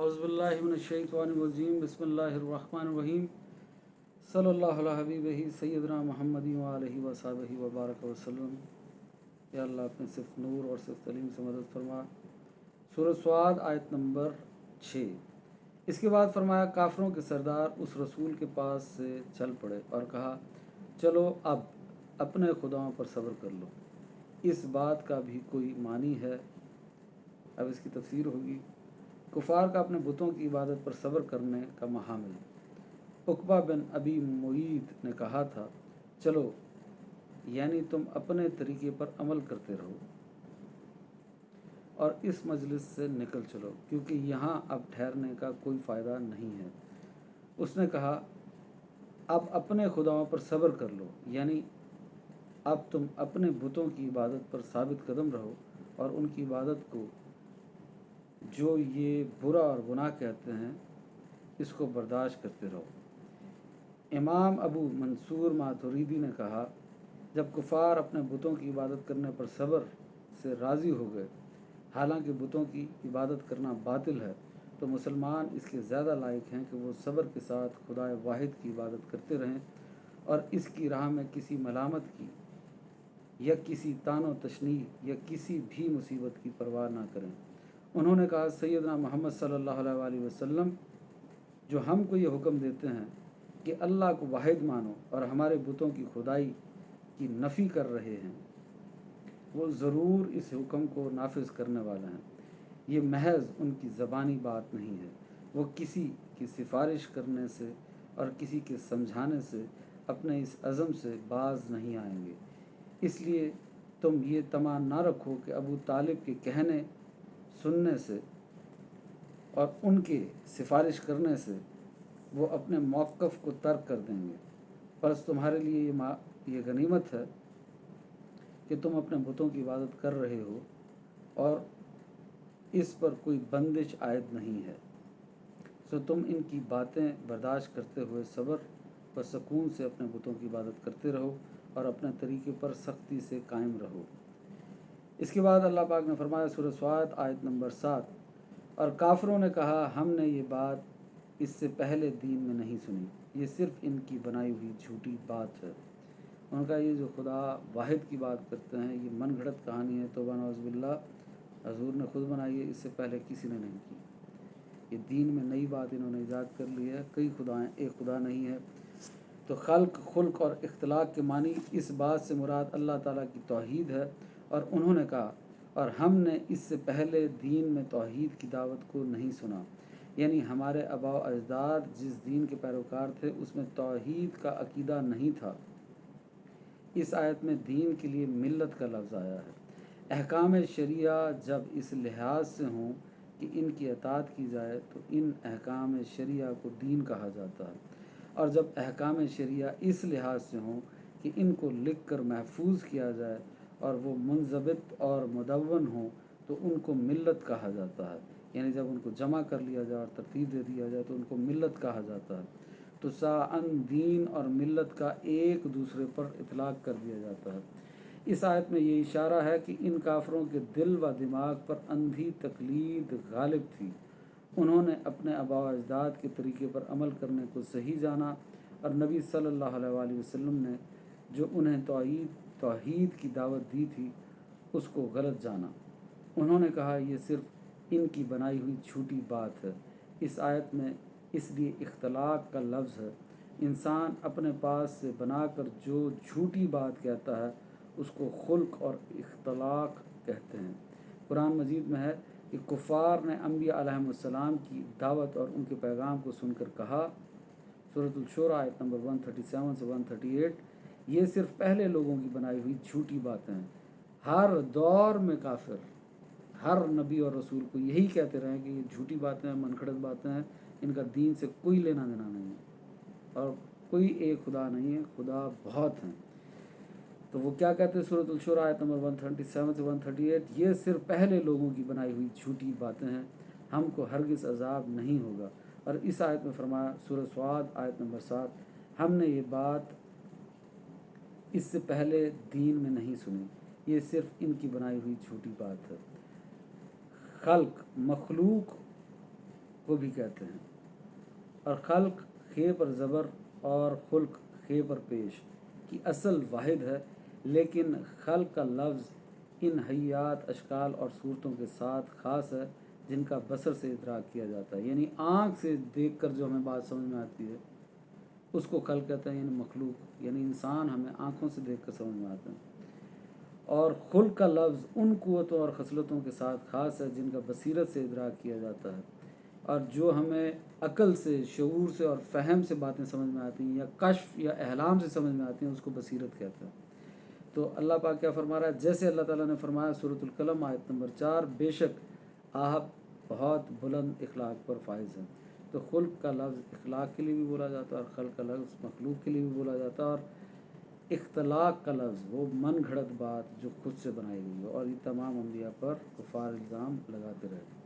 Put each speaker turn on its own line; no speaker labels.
औज़ुबिल्लाहि मिनश्शैतानिर्रजीम बिस्मिल्लाहिर्रहमानिर्रहीम सल्लल्लाहु अला हबीबिही सय्यदना मुहम्मदिन व आलिहि व सहाबिहि व बारक वसल्लम। या अल्लाह अपने सिर्फ नूर और सिर्फ तलीम से मदद फरमा। सूरह स्वाद आयत नंबर 6। इसके बाद फरमाया, काफिरों के सरदार उस रसूल के पास से चल पड़े और कहा, चलो अब अपने खुदाओं पर सब्र कर लो, इस बात का भी कोई मानी है। अब इसकी तफसीर होगी। कुफार का अपने बुतों की इबादत पर सब्र करने का महामिल। उकबा बिन अबी मुईद ने कहा था, चलो यानी तुम अपने तरीके पर अमल करते रहो और इस मजलिस से निकल चलो, क्योंकि यहाँ अब ठहरने का कोई फ़ायदा नहीं है। उसने कहा, अब अपने खुदाओं पर सब्र कर लो, यानी अब तुम अपने बुतों की इबादत पर साबित कदम रहो और उनकी इबादत को जो ये बुरा और गुनाह कहते हैं इसको बर्दाश्त करते रहो। इमाम अबू मंसूर मातुरीदी ने कहा, जब कुफार अपने बुतों की इबादत करने पर सब्र से राज़ी हो गए, हालांकि बुतों की इबादत करना बातिल है, तो मुसलमान इसके ज़्यादा लायक हैं कि वो सब्र के साथ खुदाए वाहिद की इबादत करते रहें और इसकी राह में किसी मलामत की या किसी तानो तशनी या किसी भी मुसीबत की परवाह ना करें। उन्होंने कहा, सैयदना मोहम्मद सल्लल्लाहु अलैहि वसल्लम जो हमको ये हुक्म देते हैं कि अल्लाह को वाहिद मानो और हमारे बुतों की खुदाई की नफ़ी कर रहे हैं, वो ज़रूर इस हुक्म को नाफिज करने वाले हैं। ये महज उनकी ज़बानी बात नहीं है, वो किसी की सिफारिश करने से और किसी के समझाने से अपने इस अज़म से बाज नहीं आएंगे। इसलिए तुम ये तमा ना रखो कि अबू तालिब के कहने सुनने से और उनके सिफारिश करने से वो अपने मौक़िफ़ को तर्क कर देंगे। बस तुम्हारे लिए ये गनीमत है कि तुम अपने बुतों की इबादत कर रहे हो और इस पर कोई बंदिश आयद नहीं है। सो तुम इनकी बातें बर्दाश्त करते हुए सब्र व सुकून से अपने बुतों की इबादत करते रहो और अपने तरीके पर सख्ती से कायम रहो। इसके बाद अल्लाह पाक ने फरमाया, सूरह स्वाद आयत नंबर 7, और काफिरों ने कहा, हमने ये बात इससे पहले दीन में नहीं सुनी, ये सिर्फ़ इनकी बनाई हुई झूठी बात है। उनका ये जो खुदा वाहिद की बात करते हैं ये मन घड़त कहानी है, तौबा नौज़ुबिल्लाह, हजूर ने खुद बनाई है, इससे पहले किसी ने नहीं की। ये दीन में नई बात इन्होंने ईजाद कर ली है, कई खुदाएँ एक खुदा नहीं है। तो खल्क, खुल्क और इख्तलाक के मानी इस बात से मुराद अल्लाह ताला की तौहीद है। और उन्होंने कहा, और हमने इससे पहले दीन में तौहीद की दावत को नहीं सुना, यानी हमारे आबा व अजदाद जिस दीन के पैरोकार थे उसमें तौहीद का अकीदा नहीं था। इस आयत में दीन के लिए मिल्लत का लफ्ज़ आया है। अहकाम शरिया जब इस लिहाज से हों कि इनकी अताअत की जाए तो इन अहकाम शरिया को दीन कहा जाता है, और जब अहकाम शरिया इस लिहाज से हों कि इनको लिख कर महफूज किया जाए और वो मुंज़बित और मुदव्वन हों तो उनको मिल्लत कहा जाता है। यानी जब उनको जमा कर लिया जाए और तरतीब दे दिया जाए तो उनको मिल्लत कहा जाता है। तो साअन दीन और मिल्लत का एक दूसरे पर इतलाक़ कर दिया जाता है। इस आयत में ये इशारा है कि इन काफिरों के दिल व दिमाग पर अंधी तकलीद गालिब थी। उन्होंने अपने आबा व अजदाद के तरीके पर अमल करने को सही जाना और नबी सल्लल्लाहु अलैहि वसल्लम ने जो उन्हें तौहीद की दावत दी थी उसको गलत जाना। उन्होंने कहा, ये सिर्फ़ इनकी बनाई हुई झूठी बात है। इस आयत में इसलिए इख्तलाक का लफ्ज़ है। इंसान अपने पास से बनाकर जो झूठी बात कहता है उसको खुल्क और इख्तलाक कहते हैं। कुरान मजीद में है कि कुफ़ार ने अंबिया अलैहिमुस्सलाम की दावत और उनके पैगाम को सुनकर कहा, सूरह शुरा आयत नंबर 137 से 138, ये सिर्फ़ पहले लोगों की बनाई हुई झूठी बातें हैं। हर दौर में काफिर हर नबी और रसूल को यही कहते रहे कि ये झूठी बातें हैं, मनगढ़ंत बातें हैं, इनका दीन से कोई लेना देना नहीं है और कोई एक खुदा नहीं है, खुदा बहुत हैं। तो वो क्या कहते हैं, सूरह शुरा आयत नंबर 137 से 138, ये सिर्फ पहले लोगों की बनाई हुई झूठी बातें हैं, हमको हरगिज़ अजाब नहीं होगा। और इस आयत में फरमाया, सूरह स्वाद आयत नंबर 7, हमने ये बात इससे पहले दीन में नहीं सुनी, ये सिर्फ इनकी बनाई हुई झूठी बात है। खल्क, मखलूक کو بھی کہتے ہیں۔ اور خلق خے پر زبر اور خلق خے پر پیش کی اصل واحد ہے، لیکن خلق کا لفظ ان حیات، اشکال اور صورتوں کے ساتھ خاص ہے جن کا بصر سے ادراک کیا جاتا ہے، یعنی آنکھ سے دیکھ کر جو ہمیں بات سمجھ میں آتی ہے اس کو خلق کہتے ہیں، یعنی مخلوق، یعنی انسان ہمیں آنکھوں سے دیکھ کر سمجھ میں آتے ہیں۔ اور خلق کا لفظ ان قوتوں اور خصلتوں کے ساتھ خاص ہے جن کا بصیرت سے ادراک کیا جاتا ہے، اور جو ہمیں عقل سے، شعور سے اور فہم سے باتیں سمجھ میں آتی ہیں یا کشف یا احلام سے سمجھ میں آتی ہیں، اس کو بصیرت کہتے ہیں۔ تو اللہ پاک کیا فرما رہا ہے؟ جیسے اللہ تعالیٰ نے فرمایا سورۃ القلم آیت نمبر 4، بے شک آپ بہت بلند اخلاق پر فائز ہیں۔ تو خلق کا لفظ اخلاق کے لیے بھی بولا جاتا ہے، اور خلق کا لفظ مخلوق کے لیے بھی بولا جاتا ہے، اور اختلاق کا لفظ وہ من گھڑت بات جو خود سے بنائی گئی ہے، اور یہ تمام انبیاء پر کفار الزام لگاتے رہے۔